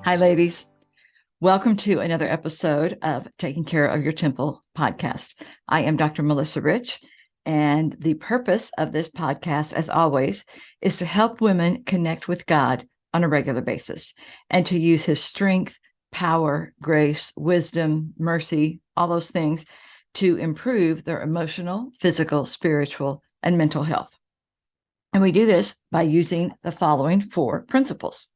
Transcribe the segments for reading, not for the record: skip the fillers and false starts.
Hi, ladies. Welcome to another episode of Taking Care of Your Temple podcast. I am Dr. Melissa Rich, and the purpose of this podcast, as always, is to help women connect with God on a regular basis and to use His strength, power, grace, wisdom, mercy, all those things to improve their emotional, physical, spiritual, and mental health. And we do this by using the following 4 principles.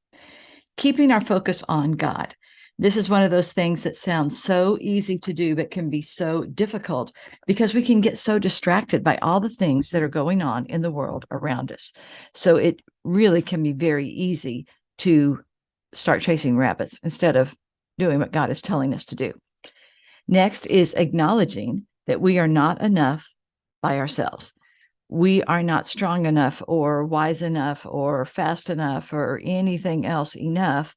Keeping our focus on God. This is one of those things that sounds so easy to do, but can be so difficult because we can get so distracted by all the things that are going on in the world around us. So it really can be very easy to start chasing rabbits instead of doing what God is telling us to do. Next is acknowledging that we are not enough by ourselves. We are not strong enough or wise enough or fast enough or anything else enough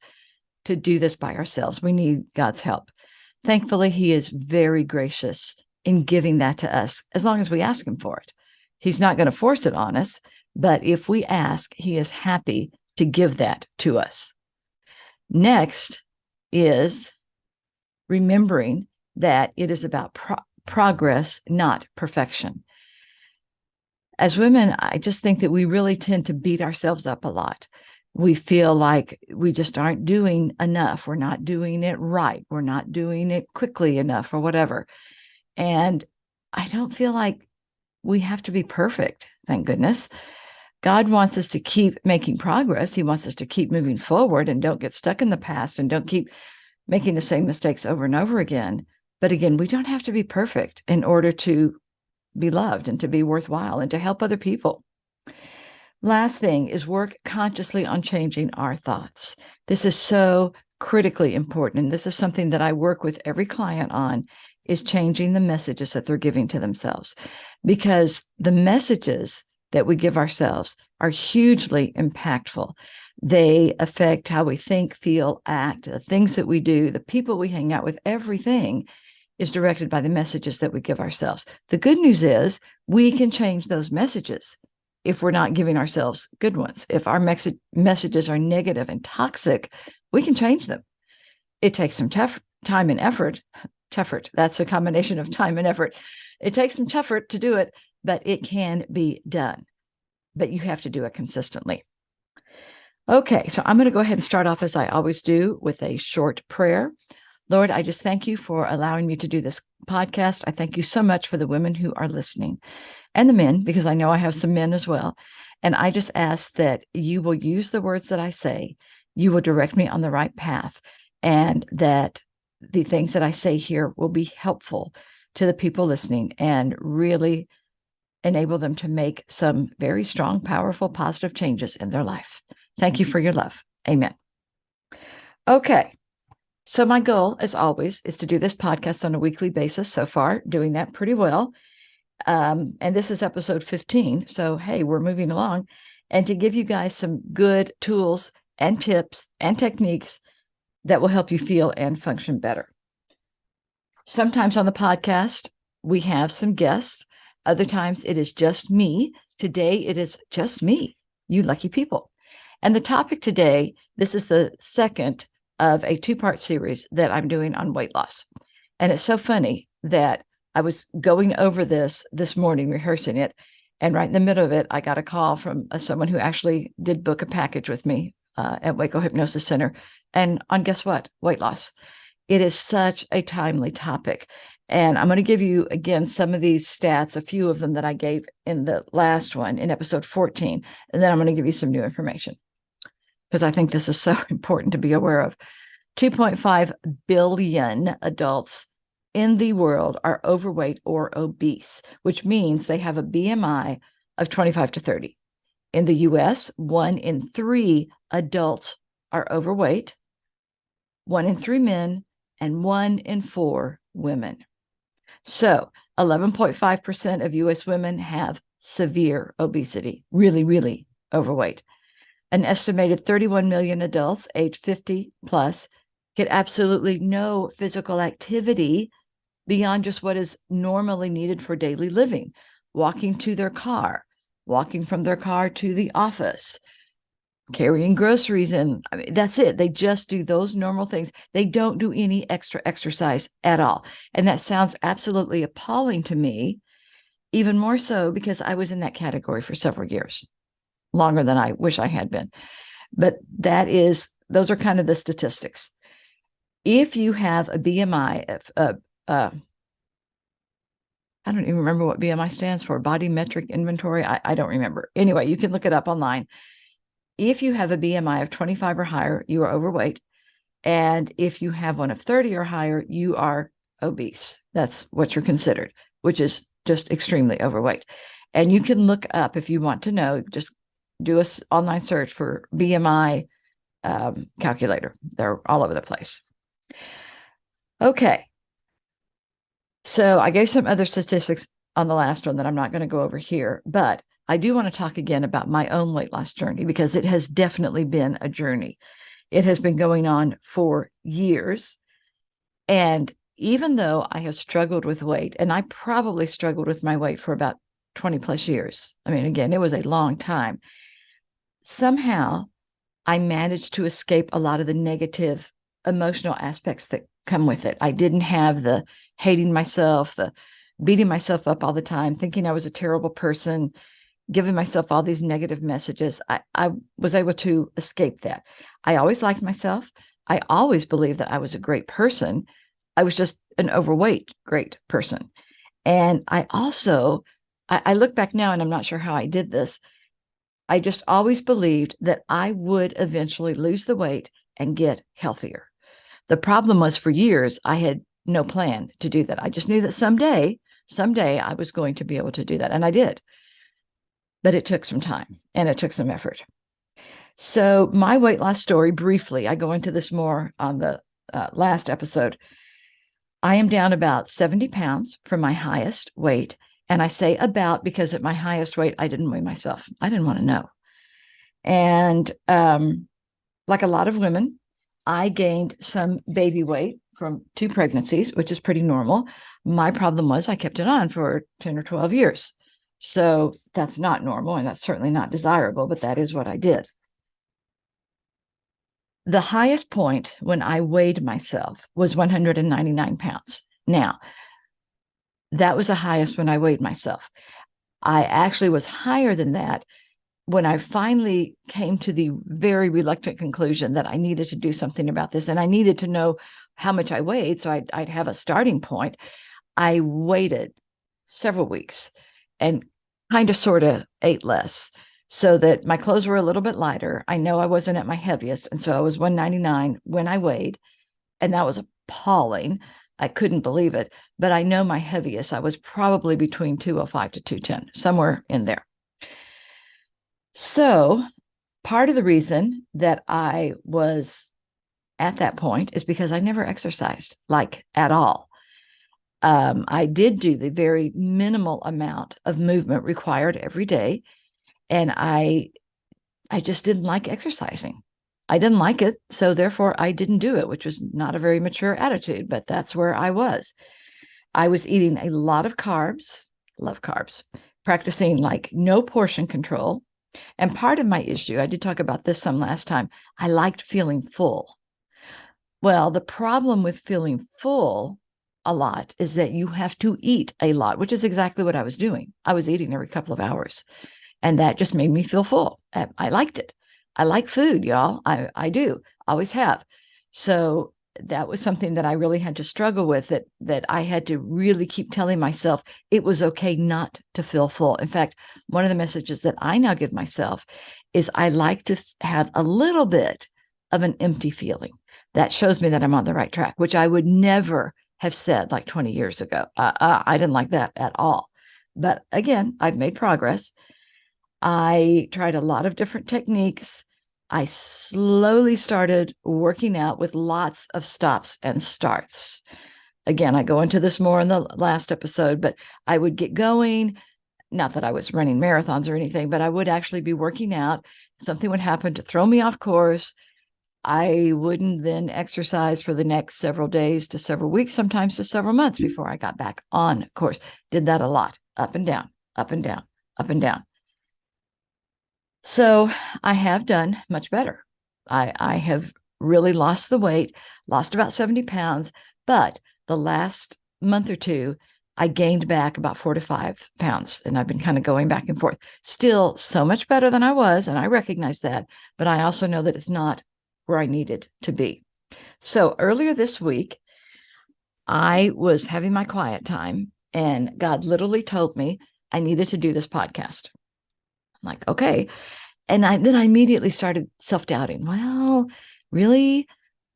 to do this by ourselves. We need God's help. Thankfully, He is very gracious in giving that to us as long as we ask Him for it. He's not going to force it on us, but if we ask, He is happy to give that to us. Next is remembering that it is about progress, not perfection. As women, I just think that we really tend to beat ourselves up a lot. We feel like we just aren't doing enough. We're not doing it right. We're not doing it quickly enough or whatever. And I don't feel like we have to be perfect, thank goodness. God wants us to keep making progress. He wants us to keep moving forward and don't get stuck in the past and don't keep making the same mistakes over and over again. But again, we don't have to be perfect in order to be loved and to be worthwhile and to help other people. Last thing is work consciously on changing our thoughts. This is so critically important. And this is something that I work with every client on, is changing the messages that they're giving to themselves, because the messages that we give ourselves are hugely impactful. They affect how we think, feel, act, the things that we do, the people we hang out with, everything is directed by the messages that we give ourselves. The good news is we can change those messages if we're not giving ourselves good ones. If our messages are negative and toxic, we can change them. It takes some time and effort. That's a combination of time and effort. It takes some effort to do it, but it can be done. But you have to do it consistently. Okay, so I'm going to go ahead and start off as I always do with a short prayer. Lord, I just thank you for allowing me to do this podcast. I thank you so much for the women who are listening and the men, because I know I have some men as well. And I just ask that you will use the words that I say, you will direct me on the right path, and that the things that I say here will be helpful to the people listening and really enable them to make some very strong, powerful, positive changes in their life. Thank you for your love. Amen. Okay. So my goal, as always, is to do this podcast on a weekly basis. So far, doing that pretty well. And this is episode 15. So, hey, we're moving along. And to give you guys some good tools and tips and techniques that will help you feel and function better. Sometimes on the podcast, we have some guests. Other times it is just me. Today, it is just me, you lucky people. And the topic today, this is the second of a 2-part series that I'm doing on weight loss. And it's so funny that I was going over this morning, rehearsing it. And right in the middle of it, I got a call from someone who actually did book a package with me at Waco Hypnosis Center. And on guess what? Weight loss. It is such a timely topic. And I'm going to give you, again, some of these stats, a few of them that I gave in the last one in episode 14. And then I'm going to give you some new information, because I think this is so important to be aware of. 2.5 billion adults in the world are overweight or obese, which means they have a BMI of 25 to 30. In the US, 1 in 3 adults are overweight, 1 in 3 men, and 1 in 4 women. So 11.5% of US women have severe obesity, really, really overweight. An estimated 31 million adults age 50 plus get absolutely no physical activity beyond just what is normally needed for daily living, walking to their car, walking from their car to the office, carrying groceries in. I mean, that's it. They just do those normal things. They don't do any extra exercise at all. And that sounds absolutely appalling to me, even more so because I was in that category for several years, longer than I wish I had been. But those are kind of the statistics. If you have a BMI of, I don't even remember what BMI stands for, body metric inventory. I don't remember. Anyway, you can look it up online. If you have a BMI of 25 or higher, you are overweight. And if you have one of 30 or higher, you are obese. That's what you're considered, which is just extremely overweight. And you can look up, if you want to know, just do an online search for BMI calculator. They're all over the place. Okay. So I gave some other statistics on the last one that I'm not going to go over here, but I do want to talk again about my own weight loss journey because it has definitely been a journey. It has been going on for years. And even though I have struggled with weight, and I probably struggled with my weight for about 20 plus years. I mean, again, it was a long time. Somehow I managed to escape a lot of the negative emotional aspects that come with it. I didn't have the hating myself, the beating myself up all the time, thinking I was a terrible person, giving myself all these negative messages. I was able to escape that. I always liked myself. I always believed that I was a great person. I was just an overweight, great person. And I look back now and I'm not sure how I did this. I just always believed that I would eventually lose the weight and get healthier. The problem was for years, I had no plan to do that. I just knew that someday I was going to be able to do that. And I did. But it took some time and it took some effort. So my weight loss story, briefly, I go into this more on the last episode. I am down about 70 pounds from my highest weight. And I say about because at my highest weight, I didn't weigh myself. I didn't want to know. And like a lot of women, I gained some baby weight from 2 pregnancies, which is pretty normal. My problem was I kept it on for 10 or 12 years. So that's not normal, and that's certainly not desirable, but that is what I did. The highest point when I weighed myself was 199 pounds. Now, that was the highest when I weighed myself. I actually was higher than that when I finally came to the very reluctant conclusion that I needed to do something about this and I needed to know how much I weighed so I'd have a starting point. I waited several weeks and kind of sort of ate less so that my clothes were a little bit lighter. I know I wasn't at my heaviest. And so I was 199 when I weighed, and that was appalling. I couldn't believe it. But I know my heaviest, I was probably between 205 to 210, somewhere in there. So part of the reason that I was at that point is because I never exercised, like at all. I did do the very minimal amount of movement required every day. And I just didn't like exercising. I didn't like it. So therefore I didn't do it, which was not a very mature attitude, but that's where I was. I was eating a lot of carbs, love carbs, practicing like no portion control. And part of my issue, I did talk about this some last time, I liked feeling full. Well, the problem with feeling full a lot is that you have to eat a lot, which is exactly what I was doing. I was eating every couple of hours, and that just made me feel full. I liked it. I like food, y'all. I do, always have. So that was something that I really had to struggle with, that I had to really keep telling myself it was okay not to feel full. In fact, one of the messages that I now give myself is I like to have a little bit of an empty feeling. That shows me that I'm on the right track, which I would never have said like 20 years ago. I didn't like that at all. But again, I've made progress. I tried a lot of different techniques. I slowly started working out with lots of stops and starts. Again, I go into this more in the last episode, but I would get going. Not that I was running marathons or anything, but I would actually be working out. Something would happen to throw me off course. I wouldn't then exercise for the next several days to several weeks, sometimes to several months before I got back on course. Did that a lot, up and down, up and down, up and down. So I have done much better. I have really lost the weight, lost about 70 pounds, but the last month or two, I gained back about 4 to 5 pounds, and I've been kind of going back and forth. Still so much better than I was, and I recognize that, but I also know that it's not where I needed to be. So earlier this week, I was having my quiet time, and God literally told me I needed to do this podcast. I'm like, okay. And then I immediately started self-doubting. Well, really?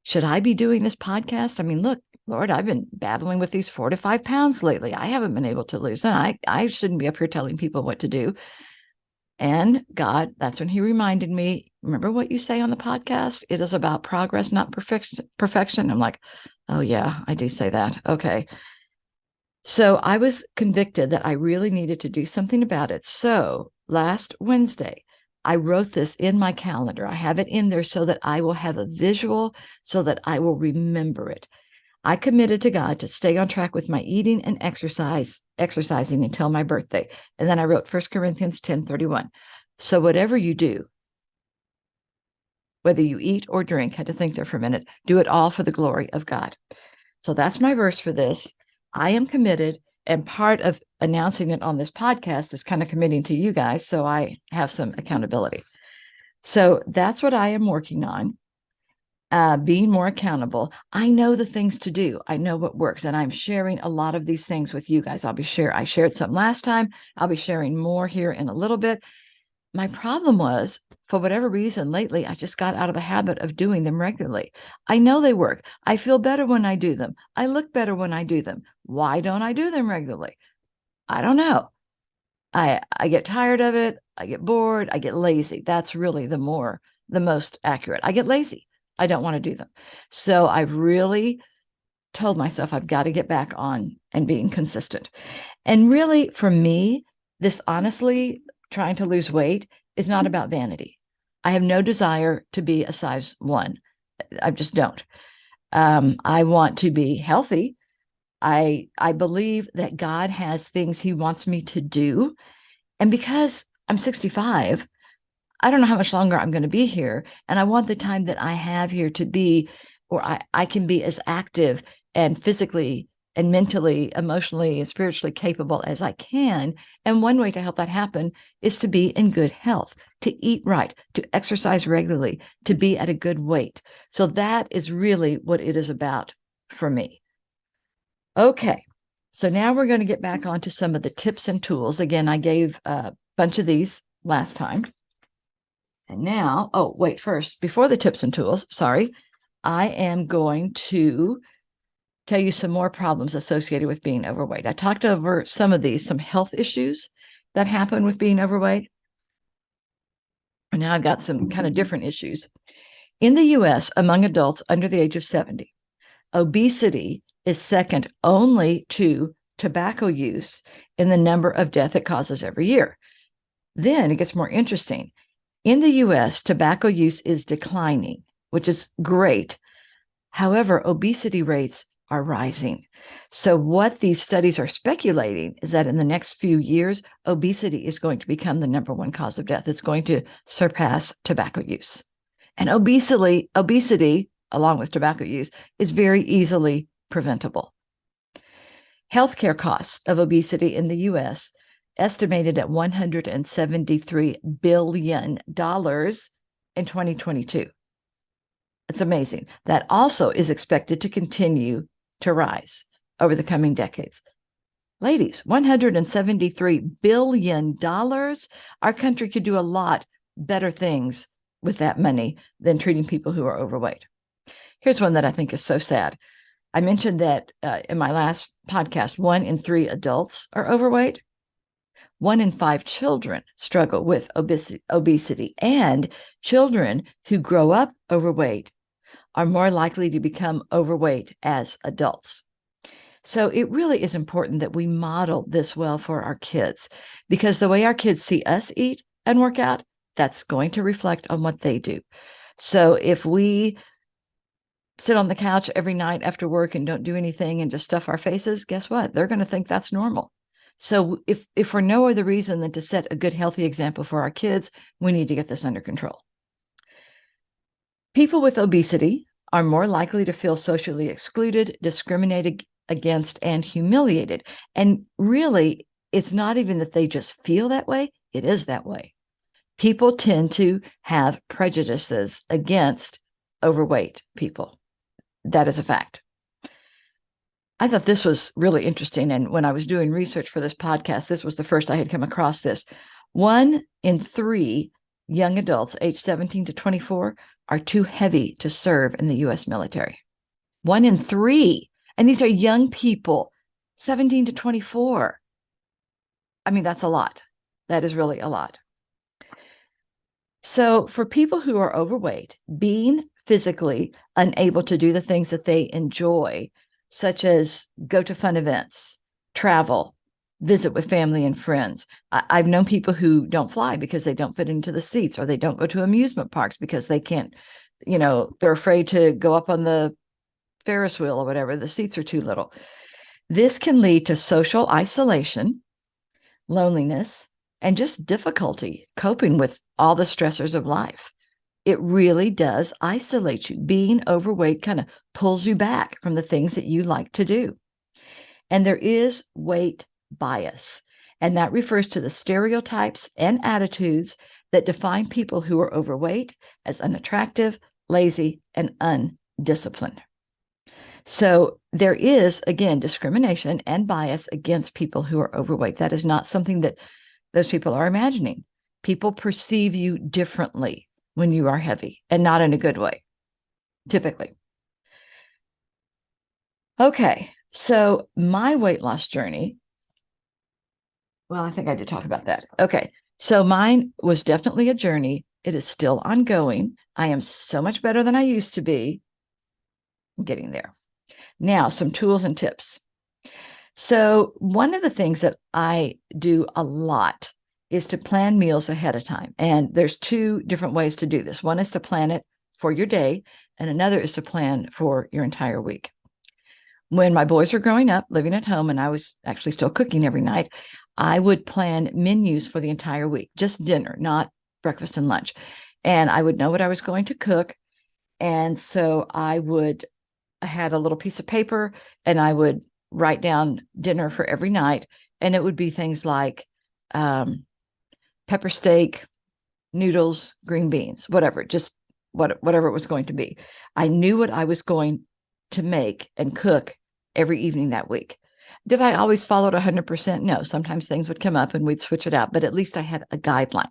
Should I be doing this podcast? I mean, look, Lord, I've been battling with these 4 to 5 pounds lately. I haven't been able to lose them. I shouldn't be up here telling people what to do. And God, that's when he reminded me, remember what you say on the podcast? It is about progress, not perfection. I'm like, oh yeah, I do say that. Okay. So I was convicted that I really needed to do something about it. So last Wednesday, I wrote this in my calendar. I have it in there so that I will have a visual, so that I will remember it. I committed to God to stay on track with my eating and exercising until my birthday. And then I wrote 1 Corinthians 10:31. So whatever you do, whether you eat or drink, had to think there for a minute, do it all for the glory of God. So that's my verse for this. I am committed, and part of announcing it on this podcast is kind of committing to you guys, so I have some accountability. So that's what I am working on, being more accountable. I know the things to do. I know what works, and I'm sharing a lot of these things with you guys. I shared some last time. I'll be sharing more here in a little bit. My problem was, for whatever reason, lately, I just got out of the habit of doing them regularly. I know they work. I feel better when I do them. I look better when I do them. Why don't I do them regularly? I don't know. I get tired of it. I get bored. I get lazy. That's really the most accurate. I get lazy. I don't want to do them. So I've really told myself I've got to get back on and being consistent. And really, for me, this honestly, trying to lose weight is not about vanity. I have no desire to be a size 1. I just don't. I want to be healthy. I believe that God has things he wants me to do. And because I'm 65, I don't know how much longer I'm going to be here. And I want the time that I have here to be, or I can be as active and physically and mentally, emotionally, and spiritually capable as I can. And one way to help that happen is to be in good health, to eat right, to exercise regularly, to be at a good weight. So that is really what it is about for me. Okay. So now we're going to get back onto some of the tips and tools. Again, I gave a bunch of these last time. And now, oh, wait, first, before the tips and tools, sorry, I am going to tell you some more problems associated with being overweight. I talked over some of these, some health issues that happen with being overweight. And now I've got some kind of different issues. In the US, among adults under the age of 70, obesity is second only to tobacco use in the number of deaths it causes every year. Then it gets more interesting. In the US, tobacco use is declining, which is great. However, obesity rates are rising. So what these studies are speculating is that in the next few years, obesity is going to become the number 1 cause of death. It's going to surpass tobacco use. And obesity, along with tobacco use, is very easily preventable. Healthcare costs of obesity in the US estimated at $173 billion in 2022. It's amazing. That also is expected to continue to rise over the coming decades. Ladies, $173 billion. Our country could do a lot better things with that money than treating people who are overweight. Here's one that I think is so sad. I mentioned that in my last podcast, 1 in 3 adults are overweight. 1 in 5 children struggle with obesity, and children who grow up overweight are more likely to become overweight as adults. So it really is important that we model this well for our kids, because the way our kids see us eat and work out, that's going to reflect on what they do. So if we sit on the couch every night after work and don't do anything and just stuff our faces, guess what? They're going to think that's normal. So if for no other reason than to set a good, healthy example for our kids, we need to get this under control. People with obesity are more likely to feel socially excluded, discriminated against, and humiliated. And really, it's not even that they just feel that way, it is that way. People tend to have prejudices against overweight people. That is a fact. I thought this was really interesting. And when I was doing research for this podcast, this was the first I had come across this. 1 in 3 young adults aged 17 to 24 are too heavy to serve in the U.S. military. 1 in 3. And these are young people, 17 to 24. I mean, that's a lot. That is really a lot. So for people who are overweight, being physically unable to do the things that they enjoy, such as go to fun events, travel, visit with family and friends. I've known people who don't fly because they don't fit into the seats, or they don't go to amusement parks because they can't, they're afraid to go up on the Ferris wheel or whatever. The seats are too little. This can lead to social isolation, loneliness, and just difficulty coping with all the stressors of life. It really does isolate you. Being overweight kind of pulls you back from the things that you like to do. And there is weight bias, and that refers to the stereotypes and attitudes that define people who are overweight as unattractive, lazy, and undisciplined. So there is, again, discrimination and bias against people who are overweight. That is not something that those people are imagining. People perceive you differently when you are heavy, and not in a good way, typically. Okay, so my weight loss journey, well, I think I did talk about that. Okay, so mine was definitely a journey. It is still ongoing. I am so much better than I used to be. I'm getting there. Now, some tools and tips. So one of the things that I do a lot is to plan meals ahead of time. And there's 2 different ways to do this. One is to plan it for your day, and another is to plan for your entire week. When my boys were growing up, living at home, and I was actually still cooking every night, I would plan menus for the entire week, just dinner, not breakfast and lunch. And I would know what I was going to cook. And so I had a little piece of paper, and I would write down dinner for every night. And it would be things like pepper steak, noodles, green beans, whatever, just whatever it was going to be. I knew what I was going to make and cook every evening that week. Did I always follow it 100%? No, sometimes things would come up and we'd switch it out, but at least I had a guideline.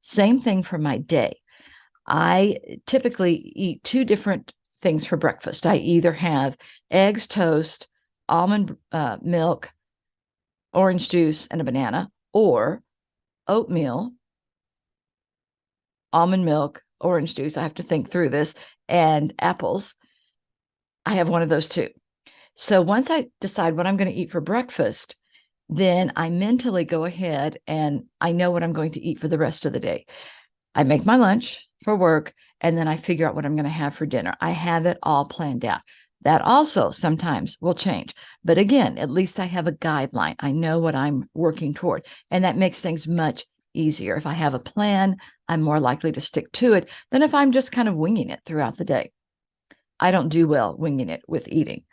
Same thing for my day. I typically eat 2 different things for breakfast. I either have eggs, toast, almond milk, orange juice, and a banana, or oatmeal, almond milk, orange juice. I have to think through this, and apples. I have one of those too. So once I decide what I'm going to eat for breakfast, then I mentally go ahead and I know what I'm going to eat for the rest of the day. I make my lunch for work, and then I figure out what I'm going to have for dinner. I have it all planned out. That also sometimes will change. But again, at least I have a guideline. I know what I'm working toward, and that makes things much easier. If I have a plan, I'm more likely to stick to it than if I'm just kind of winging it throughout the day. I don't do well winging it with eating.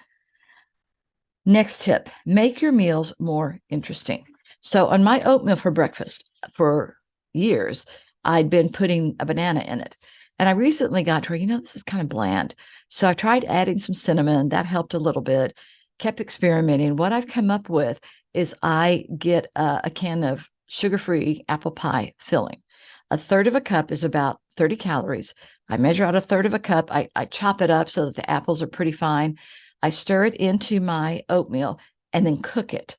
Next tip, make your meals more interesting. So on my oatmeal for breakfast for years, I'd been putting a banana in it. And I recently got to where, this is kind of bland. So I tried adding some cinnamon. That helped a little bit, kept experimenting. What I've come up with is I get a can of sugar-free apple pie filling. 1/3 of a cup is about 30 calories. I measure out 1/3 of a cup. I chop it up so that the apples are pretty fine. I stir it into my oatmeal and then cook it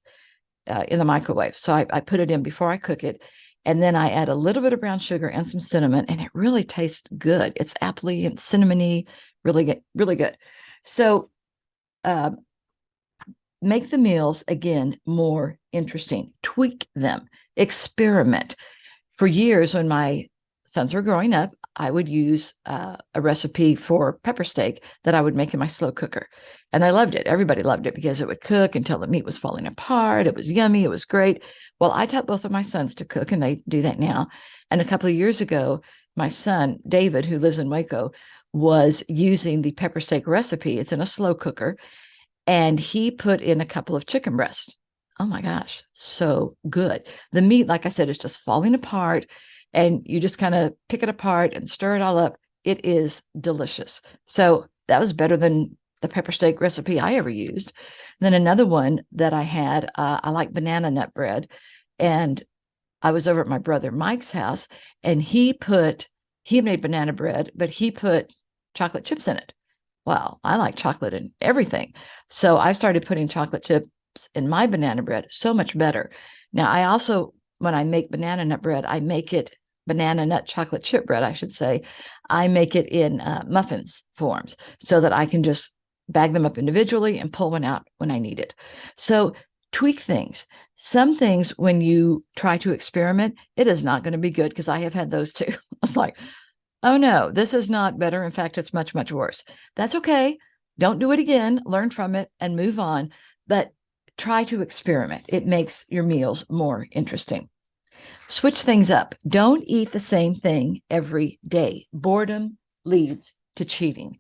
in the microwave. So I put it in before I cook it. And then I add a little bit of brown sugar and some cinnamon, and it really tastes good. It's appley and cinnamony, really good, really good. So make the meals, again, more interesting. Tweak them. Experiment. For years, when my sons were growing up, I would use a recipe for pepper steak that I would make in my slow cooker. And I loved it. Everybody loved it because it would cook until the meat was falling apart. It was yummy. It was great. Well, I taught both of my sons to cook, and they do that now. And a couple of years ago, my son, David, who lives in Waco, was using the pepper steak recipe. It's in a slow cooker. And he put in a couple of chicken breasts. Oh my gosh, so good. The meat, like I said, is just falling apart, and you just kind of pick it apart and stir it all up. It is delicious. So that was better than the pepper steak recipe I ever used. And then another one that I had, I like banana nut bread. And I was over at my brother Mike's house, and he made banana bread, but he put chocolate chips in it. Wow, I like chocolate in everything. So I started putting chocolate chips in my banana bread, so much better. Now, I also, when I make banana nut bread, I make it banana nut chocolate chip bread, I should say. I make it in muffins forms so that I can just bag them up individually and pull one out when I need it. So tweak things. Some things, when you try to experiment, it is not going to be good, because I have had those too. It's like, oh no, this is not better. In fact, it's much, much worse. That's okay. Don't do it again. Learn from it and move on. But try to experiment. It makes your meals more interesting. Switch things up. Don't eat the same thing every day. Boredom leads to cheating.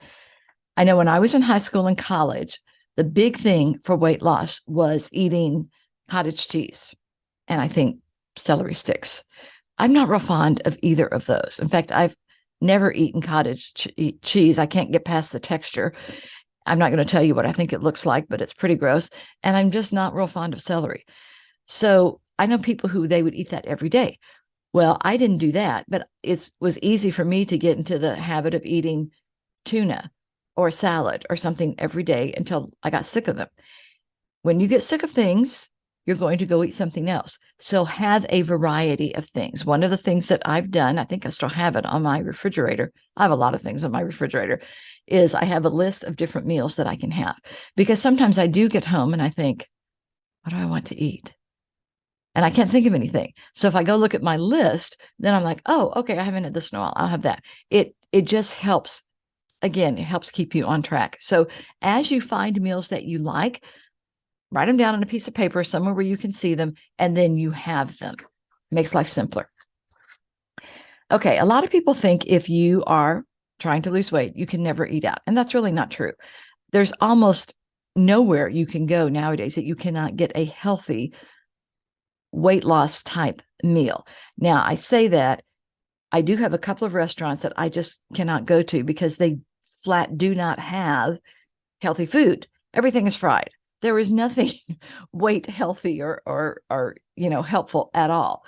I know when I was in high school and college, the big thing for weight loss was eating cottage cheese, and I think celery sticks. I'm not real fond of either of those. In fact, I've never eaten cottage cheese. I can't get past the texture. I'm not going to tell you what I think it looks like, but it's pretty gross. And I'm just not real fond of celery. So I know people who they would eat that every day. Well, I didn't do that, but it was easy for me to get into the habit of eating tuna or salad or something every day until I got sick of them. When you get sick of things, you're going to go eat something else. So have a variety of things. One of the things that I've done, I think I still have it on my refrigerator. I have a lot of things on my refrigerator, is I have a list of different meals that I can have. Because sometimes I do get home and I think, what do I want to eat? And I can't think of anything. So if I go look at my list, then I'm like, oh, okay, I haven't had this in a while. I'll have that. It just helps. Again, it helps keep you on track. So as you find meals that you like, write them down on a piece of paper somewhere where you can see them, and then you have them. Makes life simpler. Okay, a lot of people think if you are trying to lose weight, you can never eat out. And that's really not true. There's almost nowhere you can go nowadays that you cannot get a healthy weight loss type meal. Now, I say that I do have a couple of restaurants that I just cannot go to because they flat do not have healthy food. Everything is fried. There is nothing weight healthy or helpful at all.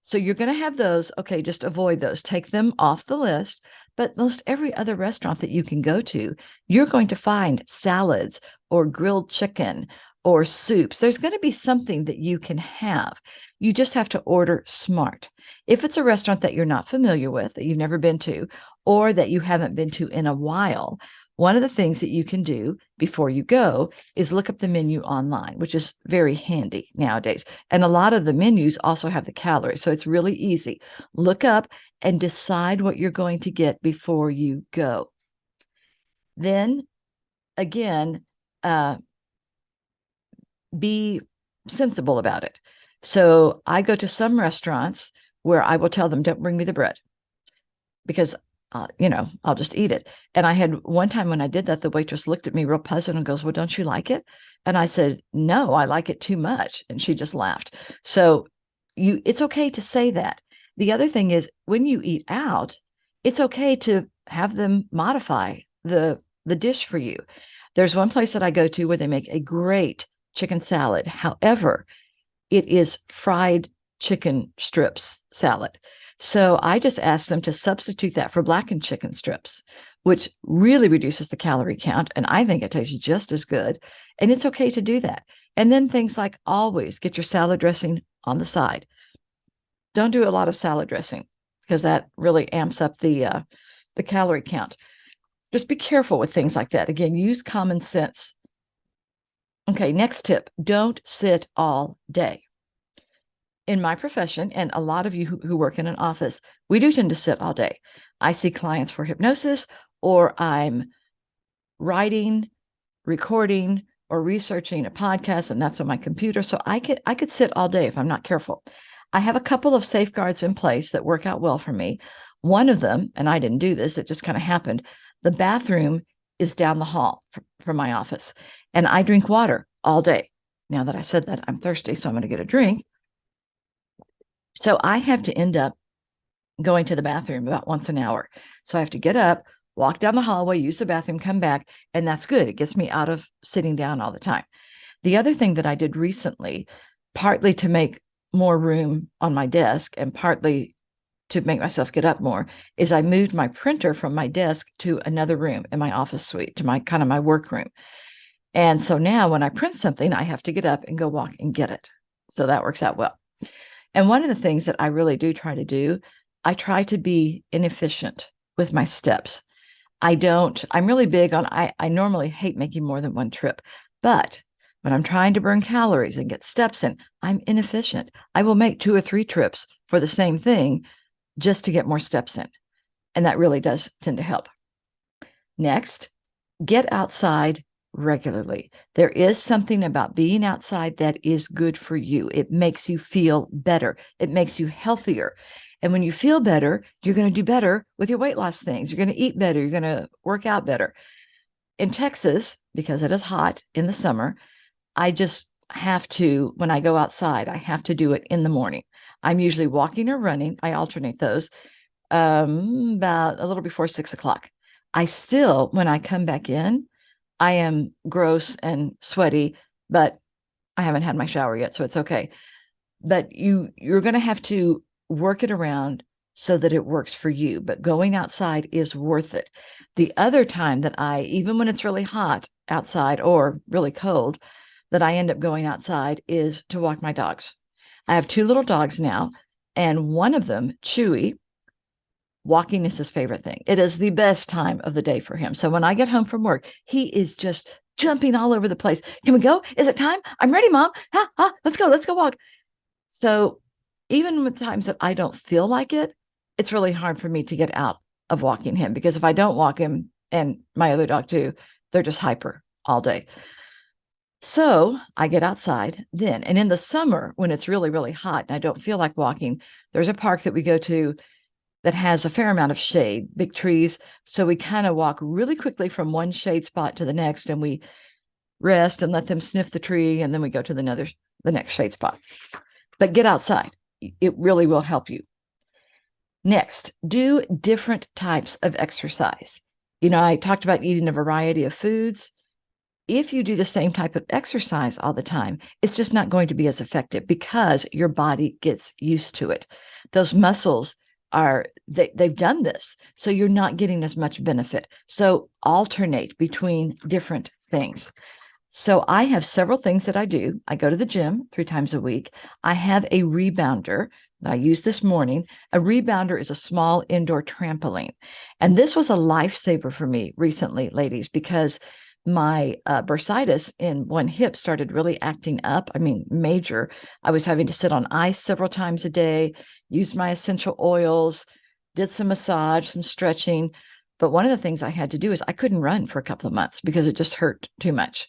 So you're going to have those. Okay, just avoid those. Take them off the list. But most every other restaurant that you can go to, you're going to find salads or grilled chicken or soups. There's going to be something that you can have. You just have to order smart. If it's a restaurant that you're not familiar with, that you've never been to, or that you haven't been to in a while, one of the things that you can do before you go is look up the menu online, which is very handy nowadays. And a lot of the menus also have the calories, so it's really easy. Look up and decide what you're going to get before you go. Then, again, be sensible about it. So I go to some restaurants where I will tell them, don't bring me the bread, because I'll just eat it. And I had one time when I did that, the waitress looked at me real puzzled and goes, well, don't you like it? And I said, no, I like it too much. And she just laughed. So it's okay to say that. The other thing is, when you eat out, it's okay to have them modify the dish for you. There's one place that I go to where they make a great chicken salad. However, it is fried chicken strips salad. So I just asked them to substitute that for blackened chicken strips, which really reduces the calorie count. And I think it tastes just as good. And it's okay to do that. And then things like, always get your salad dressing on the side. Don't do a lot of salad dressing, because that really amps up the calorie count. Just be careful with things like that. Again, use common sense. Okay, next tip, don't sit all day. In my profession, and a lot of you who work in an office, we do tend to sit all day. I see clients for hypnosis, or I'm writing, recording, or researching a podcast, and that's on my computer. So I could sit all day if I'm not careful. I have a couple of safeguards in place that work out well for me. One of them, and I didn't do this, it just kind of happened. The bathroom is down the hall from my office, and I drink water all day. Now that I said that, I'm thirsty, so I'm going to get a drink. So I have to end up going to the bathroom about once an hour. So I have to get up, walk down the hallway, use the bathroom, come back, and that's good. It gets me out of sitting down all the time. The other thing that I did recently, partly to make more room on my desk and partly to make myself get up more, is I moved my printer from my desk to another room in my office suite, to my kind of my work room. And so now when I print something, I have to get up and go walk and get it. So that works out well. And one of the things that I really do try to do, I try to be inefficient with my steps. I'm really big on, I normally hate making more than one trip, but when I'm trying to burn calories and get steps in, I'm inefficient. I will make 2 or 3 trips for the same thing just to get more steps in. And that really does tend to help. Next, get outside regularly. There is something about being outside that is good for you. It makes you feel better. It makes you healthier. And when you feel better, you're going to do better with your weight loss things. You're going to eat better. You're going to work out better. In Texas, because it is hot in the summer, I just have to, when I go outside, I have to do it in the morning. I'm usually walking or running. I alternate those about a little before 6 o'clock. I still, when I come back in, I am gross and sweaty, but I haven't had my shower yet, so it's okay. But you're going to have to work it around so that it works for you. But going outside is worth it. The other time that even when it's really hot outside or really cold, that I end up going outside is to walk my dogs. I have 2 little dogs now, and one of them, Chewy, walking is his favorite thing. It is the best time of the day for him. So when I get home from work, he is just jumping all over the place. Can we go? Is it time? I'm ready, Mom. Let's go walk. So even with times that I don't feel like it, it's really hard for me to get out of walking him, because if I don't walk him, and my other dog too, they're just hyper all day. So I get outside then. And in the summer, when it's really, really hot and I don't feel like walking, there's a park that we go to that has a fair amount of shade, big trees. So we kind of walk really quickly from one shade spot to the next, and we rest and let them sniff the tree, and then we go to the next shade spot. But get outside. It really will help you. Next, do different types of exercise. I talked about eating a variety of foods. If you do the same type of exercise all the time, it's just not going to be as effective because your body gets used to it. Those muscles they've done this, so you're not getting as much benefit. So alternate between different things. So I have several things that I do. I go to the gym 3 times a week. I have a rebounder that I used this morning. A rebounder is a small indoor trampoline. And this was a lifesaver for me recently, ladies, because my bursitis in one hip started really acting up. I mean, major. I was having to sit on ice several times a day, use my essential oils, did some massage, some stretching. But one of the things I had to do is I couldn't run for a couple of months because it just hurt too much.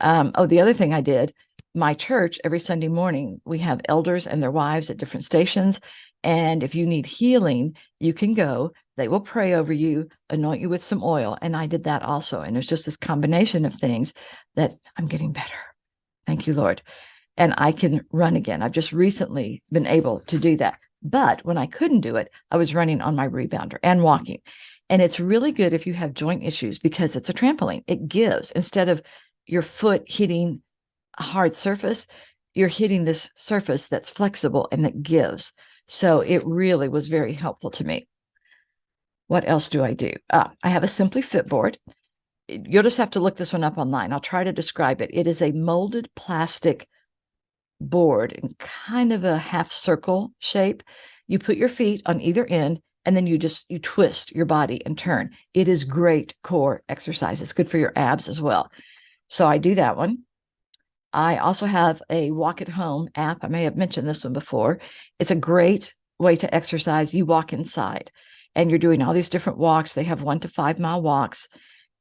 The other thing I did, my church, every Sunday morning, we have elders and their wives at different stations. And if you need healing, you can go. They will pray over you, anoint you with some oil. And I did that also. And it's just this combination of things that I'm getting better. Thank you, Lord. And I can run again. I've just recently been able to do that. But when I couldn't do it, I was running on my rebounder and walking. And it's really good if you have joint issues because it's a trampoline. It gives. Instead of your foot hitting a hard surface, you're hitting this surface that's flexible and that gives. So it really was very helpful to me. What else do I do? I have a Simply Fit board. You'll just have to look this one up online. I'll try to describe it. It is a molded plastic board in kind of a half circle shape. You put your feet on either end, and then you twist your body and turn. It is great core exercise. It's good for your abs as well. So I do that one. I also have a Walk at Home app. I may have mentioned this one before. It's a great way to exercise. You walk inside. and you're doing all these different walks. They have 1 to 5 mile walks.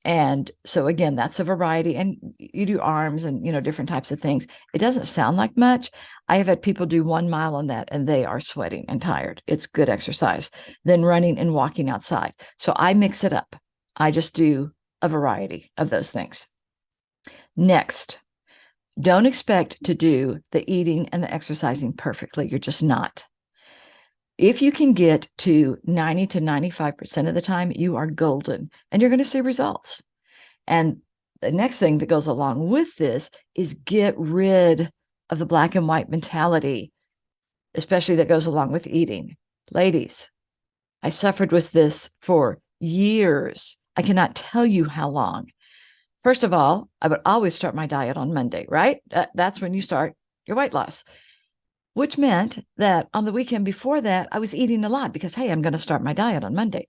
And so again, that's a variety. And you do arms and, different types of things. It doesn't sound like much. I have had people do 1 mile on that and they are sweating and tired. It's good exercise. Then running and walking outside. So I mix it up. I just do a variety of those things. Next, don't expect to do the eating and the exercising perfectly. You're just not. If you can get to 90 to 95% of the time, you are golden and you're going to see results. And the next thing that goes along with this is get rid of the black and white mentality, especially that goes along with eating. Ladies, I suffered with this for years. I cannot tell you how long. First of all, I would always start my diet on Monday, right? That's when you start your weight loss. Which meant that on the weekend before that, I was eating a lot because, hey, I'm going to start my diet on Monday,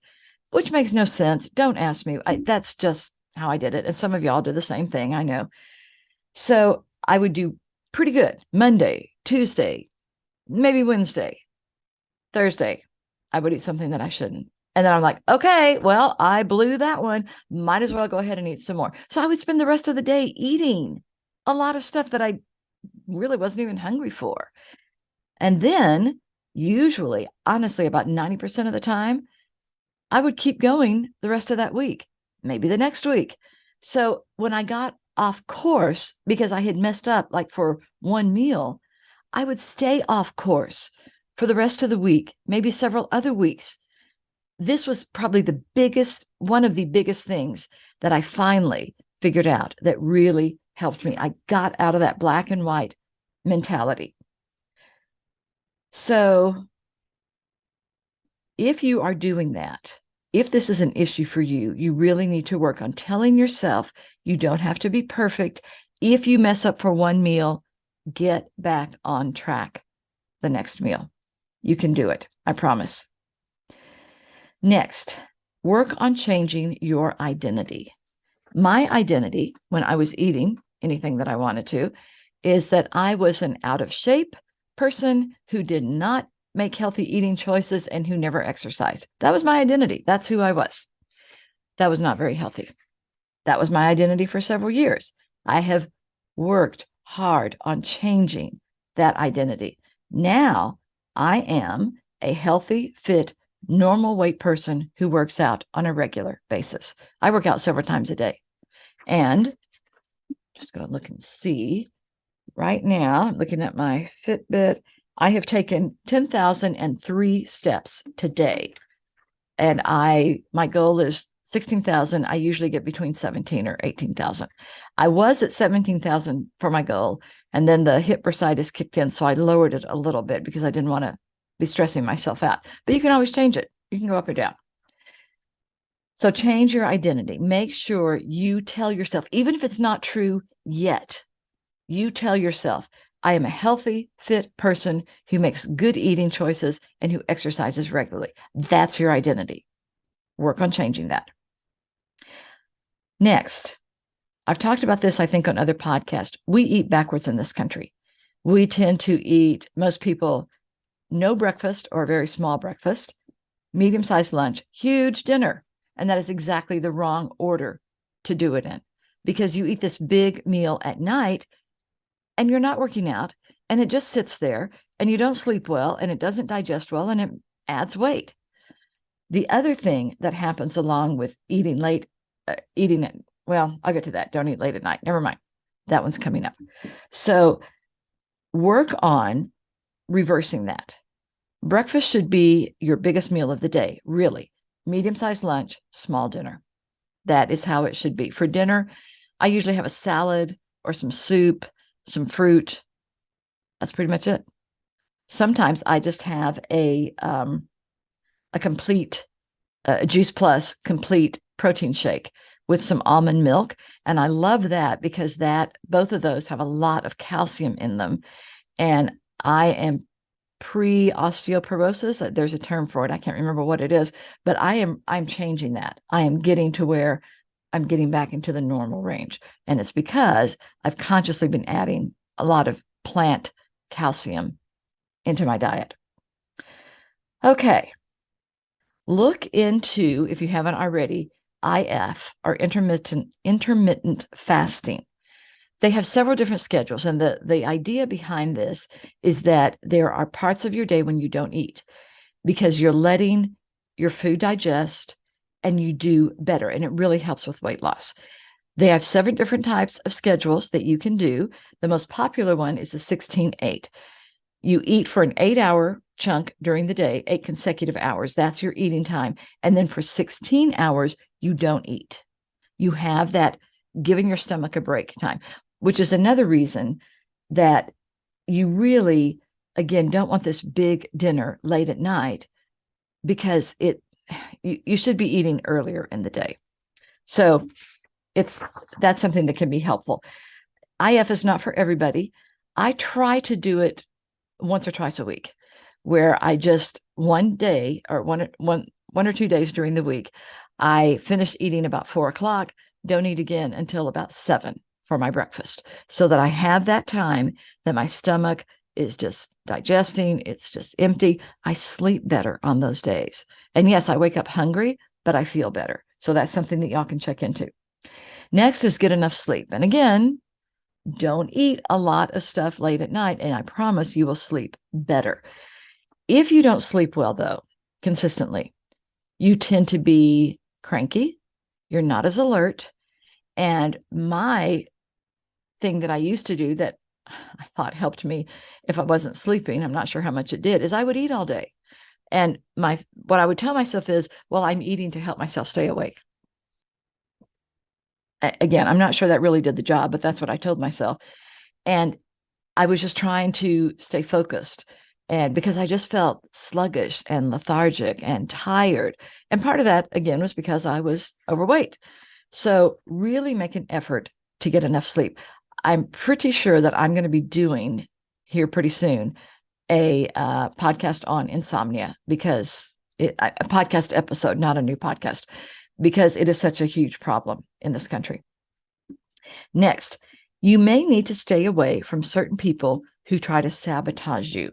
which makes no sense. Don't ask me. That's just how I did it. And some of y'all do the same thing, I know. So I would do pretty good Monday, Tuesday, maybe Wednesday, Thursday. I would eat something that I shouldn't. And then I'm like, okay, well, I blew that one. Might as well go ahead and eat some more. So I would spend the rest of the day eating a lot of stuff that I really wasn't even hungry for. And then usually, honestly, about 90% of the time, I would keep going the rest of that week, maybe the next week. So when I got off course, because I had messed up like for one meal, I would stay off course for the rest of the week, maybe several other weeks. This was probably one of the biggest things that I finally figured out that really helped me. I got out of that black and white mentality. So if you are doing that, if this is an issue for you, you really need to work on telling yourself you don't have to be perfect. If you mess up for one meal, get back on track the next meal. You can do it, I promise. Next, work on changing your identity. My identity when I was eating anything that I wanted to is that I was an out of shape person who did not make healthy eating choices and who never exercised. That was my identity. That's who I was. That was not very healthy. That was my identity for several years. I have worked hard on changing that identity. Now I am a healthy, fit, normal weight person who works out on a regular basis. I work out several times a day. And just going to look and see. Right now, I'm looking at my Fitbit. I have taken 10,003 steps today. And my goal is 16,000. I usually get between 17 or 18,000. I was at 17,000 for my goal. And then the hip bursitis kicked in. So I lowered it a little bit because I didn't want to be stressing myself out. But you can always change it. You can go up or down. So change your identity. Make sure you tell yourself, even if it's not true yet, you tell yourself, I am a healthy, fit person who makes good eating choices and who exercises regularly. That's your identity. Work on changing that. Next, I've talked about this, I think, on other podcasts. We eat backwards in this country. We tend to eat, most people, no breakfast or a very small breakfast, medium-sized lunch, huge dinner. And that is exactly the wrong order to do it in, because you eat this big meal at night and you're not working out and it just sits there and you don't sleep well and it doesn't digest well and it adds weight. The other thing that happens along with eating late, I'll get to that. Don't eat late at night. Never mind. That one's coming up. So work on reversing that. Breakfast should be your biggest meal of the day, really. Medium-sized lunch, small dinner. That is how it should be. For dinner, I usually have a salad or some soup, some fruit. That's pretty much it. Sometimes I just have a complete Juice Plus complete protein shake with some almond milk. And I love that because both of those have a lot of calcium in them. And I am pre-osteoporosis. There's a term for it. I can't remember what it is, but I'm changing that. I am getting to where I'm getting back into the normal range. And it's because I've consciously been adding a lot of plant calcium into my diet. Okay. look into, if you haven't already, IF, or intermittent fasting. They have several different schedules. And the idea behind this is that there are parts of your day when you don't eat because you're letting your food digest and you do better. And it really helps with weight loss. They have 7 different types of schedules that you can do. The most popular one is the 16-8. You eat for an 8-hour chunk during the day, 8 consecutive hours. That's your eating time. And then for 16 hours, you don't eat. You have that giving your stomach a break time, which is another reason that you really, again, don't want this big dinner late at night because you should be eating earlier in the day. So that's something that can be helpful. IF is not for everybody. I try to do it once or twice a week, where I just one day or one or 2 days during the week, I finish eating about 4:00, don't eat again until about 7 for my breakfast, so that I have that time that my stomach is just digesting, it's just empty. I sleep better on those days. And yes, I wake up hungry, but I feel better. So that's something that y'all can check into. Next is get enough sleep. And again, don't eat a lot of stuff late at night, and I promise you will sleep better. If you don't sleep well, though, consistently, you tend to be cranky. You're not as alert. And my thing that I used to do that I thought helped me if I wasn't sleeping, I'm not sure how much it did, is I would eat all day. And what I would tell myself is, well, I'm eating to help myself stay awake. Again, I'm not sure that really did the job, but that's what I told myself. And I was just trying to stay focused. And because I just felt sluggish and lethargic and tired. And part of that, again, was because I was overweight. So really make an effort to get enough sleep. I'm pretty sure that I'm going to be doing here pretty soon a podcast on insomnia, because a podcast episode, not a new podcast, because it is such a huge problem in this country. Next, you may need to stay away from certain people who try to sabotage you.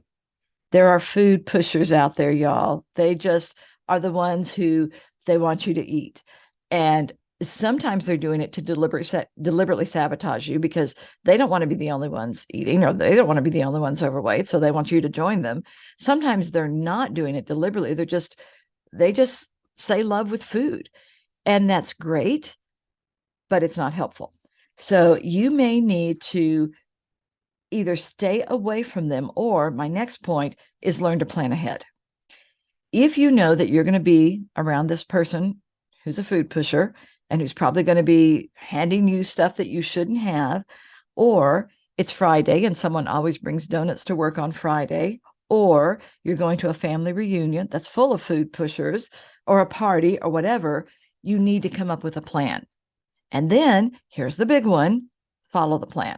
There are food pushers out there, y'all. They just are the ones who they want you to eat. And sometimes they're doing it to deliberately sabotage you because they don't want to be the only ones eating, or they don't want to be the only ones overweight. So they want you to join them. Sometimes they're not doing it deliberately. They just say love with food. And that's great, but it's not helpful. So you may need to either stay away from them, or my next point is learn to plan ahead. If you know that you're going to be around this person who's a food pusher and who's probably going to be handing you stuff that you shouldn't have, or it's Friday and someone always brings donuts to work on Friday, or you're going to a family reunion that's full of food pushers, or a party or whatever, you need to come up with a plan. And then here's the big one: follow the plan.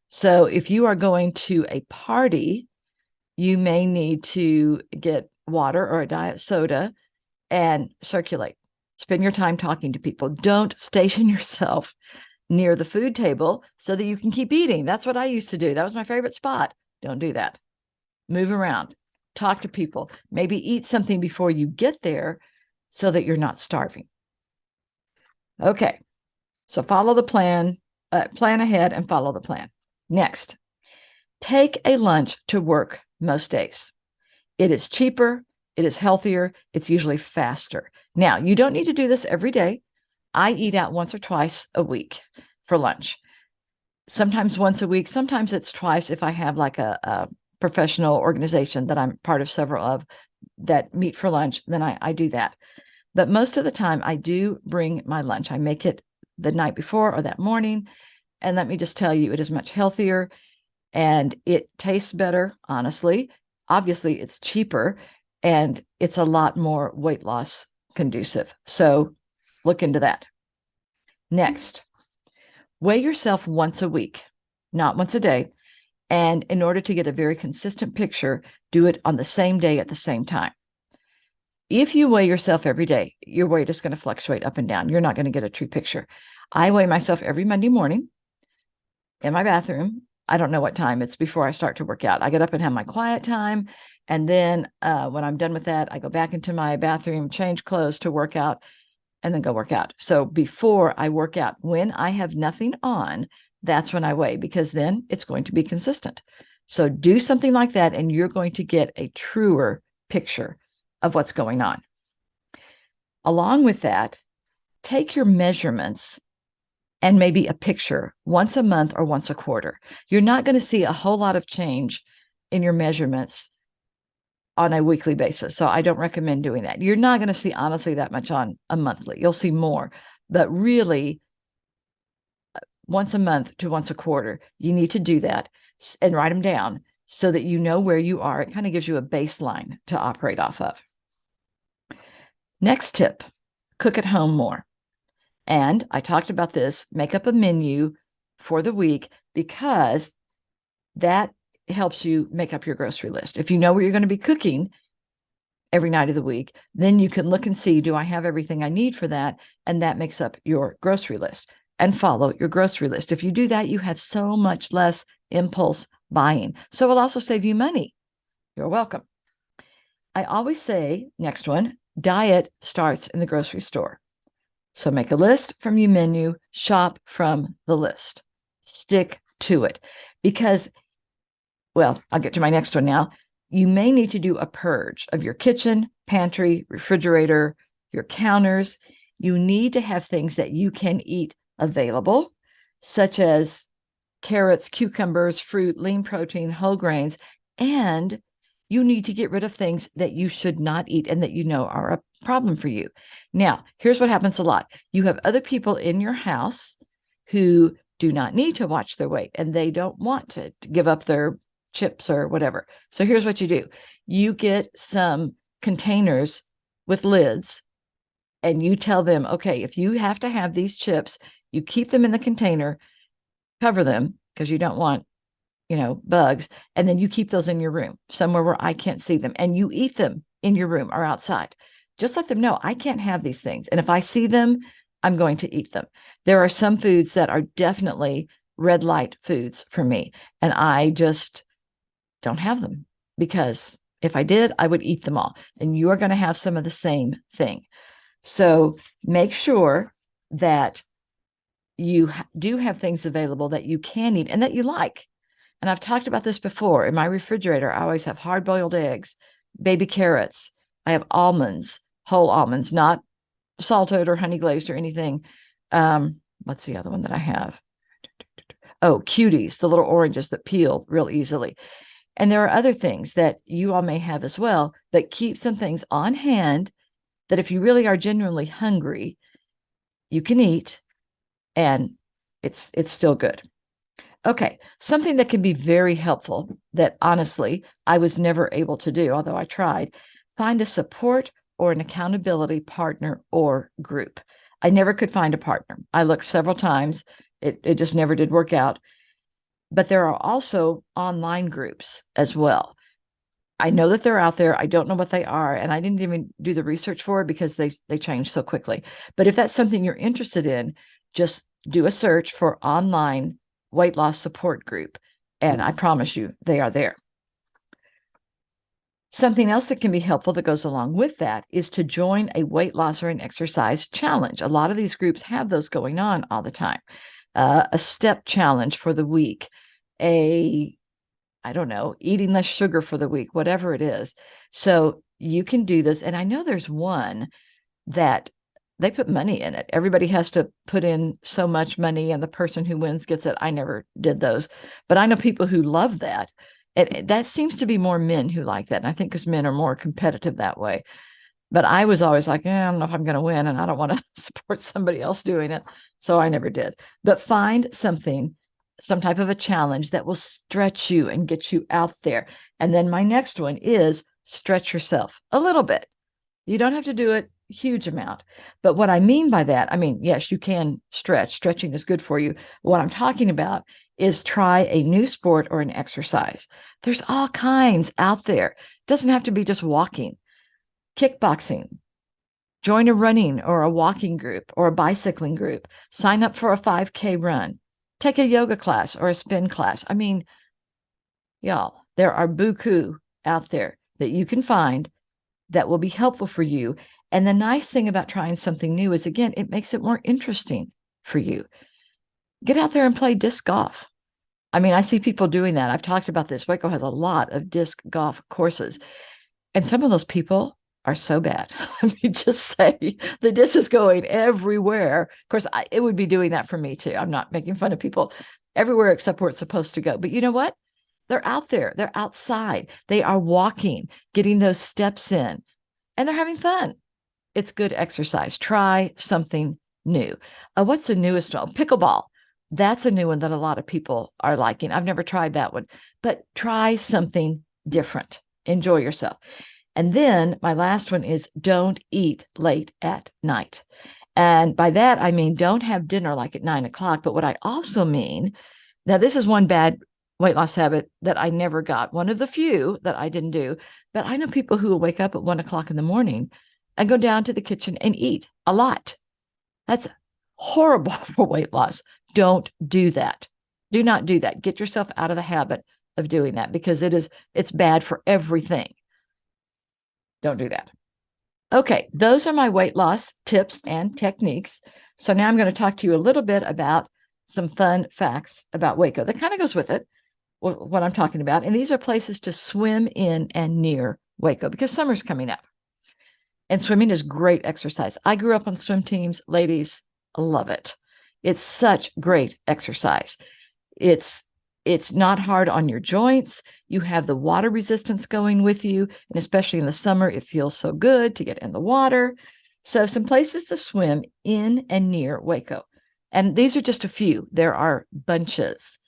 So if you are going to a party, you may need to get water or a diet soda and circulate. Spend your time talking to people. Don't station yourself near the food table so that you can keep eating. That's what I used to do. That was my favorite spot. Don't do that. Move around. Talk to people. Maybe eat something before you get there so that you're not starving. Okay. So follow the plan, plan ahead and follow the plan. Next, take a lunch to work most days. It is cheaper, it is healthier, it's usually faster. Now, you don't need to do this every day. I eat out once or twice a week for lunch. Sometimes once a week, sometimes it's twice if I have like a professional organization that I'm part of several of that meet for lunch, then I do that. But most of the time I do bring my lunch. I make it the night before or that morning. And let me just tell you, it is much healthier and it tastes better, honestly. Obviously, it's cheaper and it's a lot more weight loss conducive. So look into that. Next, weigh yourself once a week, not once a day. And in order to get a very consistent picture, do it on the same day at the same time. If you weigh yourself every day, your weight is going to fluctuate up and down. You're not going to get a true picture. I weigh myself every Monday morning in my bathroom, I don't know what time. It's before I start to work out. I get up and have my quiet time. And then when I'm done with that, I go back into my bathroom, change clothes to work out, and then go work out. So before I work out, when I have nothing on, that's when I weigh, because then it's going to be consistent. So do something like that, and you're going to get a truer picture of what's going on. Along with that, take your measurements and maybe a picture once a month or once a quarter. You're not going to see a whole lot of change in your measurements on a weekly basis. So I don't recommend doing that. You're not going to see, honestly, that much on a monthly. You'll see more, but really once a month to once a quarter, you need to do that and write them down so that you know where you are. It kind of gives you a baseline to operate off of. Next tip, cook at home more. And I talked about this, make up a menu for the week, because that helps you make up your grocery list. If you know where you're going to be cooking every night of the week, then you can look and see, do I have everything I need for that? And that makes up your grocery list, and follow your grocery list. If you do that, you have so much less impulse buying. So it'll also save you money. You're welcome. I always say, next one, diet starts in the grocery store. So make a list from your menu, shop from the list, stick to it, because, well, I'll get to my next one now. You may need to do a purge of your kitchen, pantry, refrigerator, your counters. You need to have things that you can eat available, such as carrots, cucumbers, fruit, lean protein, whole grains, and you need to get rid of things that you should not eat and that you know are a problem for you. Now, here's what happens a lot. You have other people in your house who do not need to watch their weight, and they don't want to give up their chips or whatever. So here's what you do. You get some containers with lids, and you tell them, okay, if you have to have these chips, you keep them in the container, cover them, because you don't want, bugs. And then you keep those in your room, somewhere where I can't see them, and you eat them in your room or outside. Just let them know, I can't have these things. And if I see them, I'm going to eat them. There are some foods that are definitely red light foods for me, and I just don't have them, because if I did, I would eat them all. And you are going to have some of the same thing. So make sure that you do have things available that you can eat and that you like. And I've talked about this before. In my refrigerator, I always have hard-boiled eggs, baby carrots. I have almonds, whole almonds, not salted or honey glazed or anything. What's the other one that I have? Oh, cuties, the little oranges that peel real easily. And there are other things that you all may have as well, that keep some things on hand that if you really are genuinely hungry, you can eat, and it's still good. Okay, something that can be very helpful that honestly I was never able to do, although I tried, find a support or an accountability partner or group. I never could find a partner. I looked several times. It just never did work out. But there are also online groups as well. I know that they're out there. I don't know what they are, and I didn't even do the research for it because they change so quickly. But if that's something you're interested in, just do a search for online weight loss support group, and I promise you they are there. Something else that can be helpful that goes along with that is to join a weight loss or an exercise challenge. A lot of these groups have those going on all the time. A step challenge for the week, I don't know, eating less sugar for the week, whatever it is. So you can do this. And I know there's one that they put money in it. Everybody has to put in so much money, and the person who wins gets it. I never did those, but I know people who love that. And that seems to be more men who like that. And I think because men are more competitive that way. But I was always like, I don't know if I'm going to win, and I don't want to support somebody else doing it. So I never did. But find something, some type of a challenge that will stretch you and get you out there. And then my next one is stretch yourself a little bit. You don't have to do it a huge amount. But what I mean by that, yes, you can stretch. Stretching is good for you. What I'm talking about is try a new sport or an exercise. There's all kinds out there. It doesn't have to be just walking. Kickboxing, join a running or a walking group or a bicycling group, sign up for a 5K run. Take a yoga class or a spin class. I mean, y'all, there are buku out there that you can find that will be helpful for you. And the nice thing about trying something new is, again, it makes it more interesting for you. Get out there and play disc golf. I mean, I see people doing that. I've talked about this. Waco has a lot of disc golf courses. And some of those people are so bad. Let me just say, the disc is going everywhere. Of course, it would be doing that for me too. I'm not making fun of people everywhere except where it's supposed to go. But you know what? They're out there. They're outside. They are walking, getting those steps in, and they're having fun. It's good exercise. Try something new. What's the newest one? Pickleball. That's a new one that a lot of people are liking. I've never tried that one, but try something different. Enjoy yourself. And then my last one is don't eat late at night. And by that, I mean, don't have dinner like at 9 o'clock. But what I also mean, now this is one bad weight loss habit that I never got, one of the few that I didn't do. But I know people who will wake up at 1 o'clock in the morning and go down to the kitchen and eat a lot. That's horrible for weight loss. Don't do that. Do not do that. Get yourself out of the habit of doing that because it's bad for everything. Don't do that. Okay, those are my weight loss tips and techniques. So now I'm going to talk to you a little bit about some fun facts about Waco. That kind of goes with it, what I'm talking about. And these are places to swim in and near Waco because summer's coming up. And swimming is great exercise. I grew up on swim teams. Ladies, love it. It's such great exercise. It's not hard on your joints. You have the water resistance going with you. And especially in the summer, it feels so good to get in the water. So some places to swim in and near Waco. And these are just a few. There are bunches.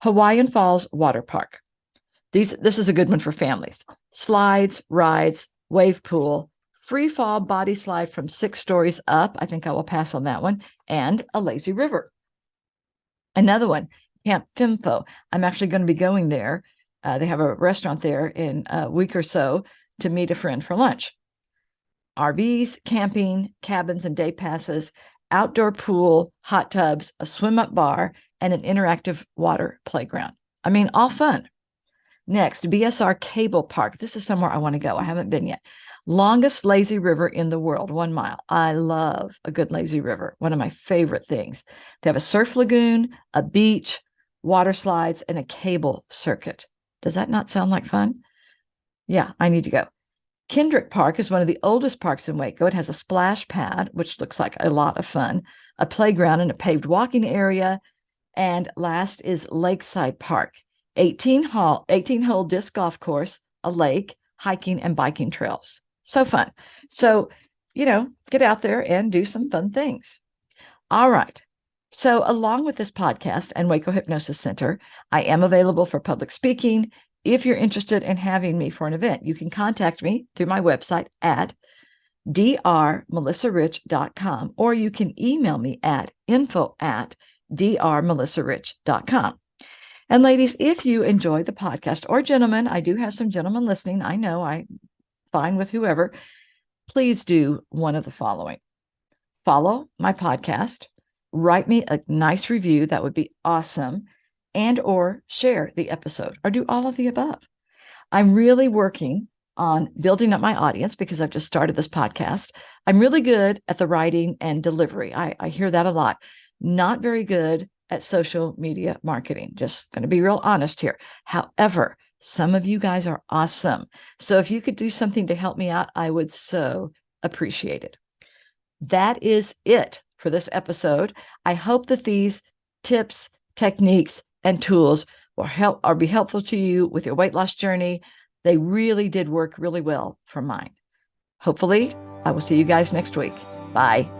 Hawaiian Falls Water Park. This is a good one for families. Slides, rides, wave pool, free fall body slide from 6 stories up. I think I will pass on that one. And a lazy river. Another one, Camp Fimfo. I'm actually going to be going there. They have a restaurant there in a week or so to meet a friend for lunch. RVs, camping, cabins and day passes, outdoor pool, hot tubs, a swim up bar, and an interactive water playground. I mean, all fun. Next, BSR Cable Park. This is somewhere I want to go. I haven't been yet. Longest lazy river in the world, 1 mile. I love a good lazy river. One of my favorite things. They have a surf lagoon, a beach, water slides, and a cable circuit. Does that not sound like fun? Yeah, I need to go. Kendrick Park is one of the oldest parks in Waco. It has a splash pad, which looks like a lot of fun, a playground and a paved walking area. And last is Lakeside Park, 18-hole disc golf course, a lake, hiking and biking trails. So fun. So, get out there and do some fun things. All right. So along with this podcast and Waco Hypnosis Center, I am available for public speaking. If you're interested in having me for an event, you can contact me through my website at drmelissarich.com, or you can email me at info@drmelissarich.com. And ladies, if you enjoy the podcast, or gentlemen, I do have some gentlemen listening. I know I'm fine with whoever. Please do one of the following. Follow my podcast, write me a nice review. That would be awesome. And or share the episode or do all of the above. I'm really working on building up my audience because I've just started this podcast. I'm really good at the writing and delivery. I hear that a lot. Not very good at social media marketing. Just going to be real honest here. However, some of you guys are awesome. So if you could do something to help me out, I would so appreciate it. That is it for this episode. I hope that these tips, techniques, and tools will be helpful to you with your weight loss journey. They really did work really well for mine. Hopefully, I will see you guys next week. Bye.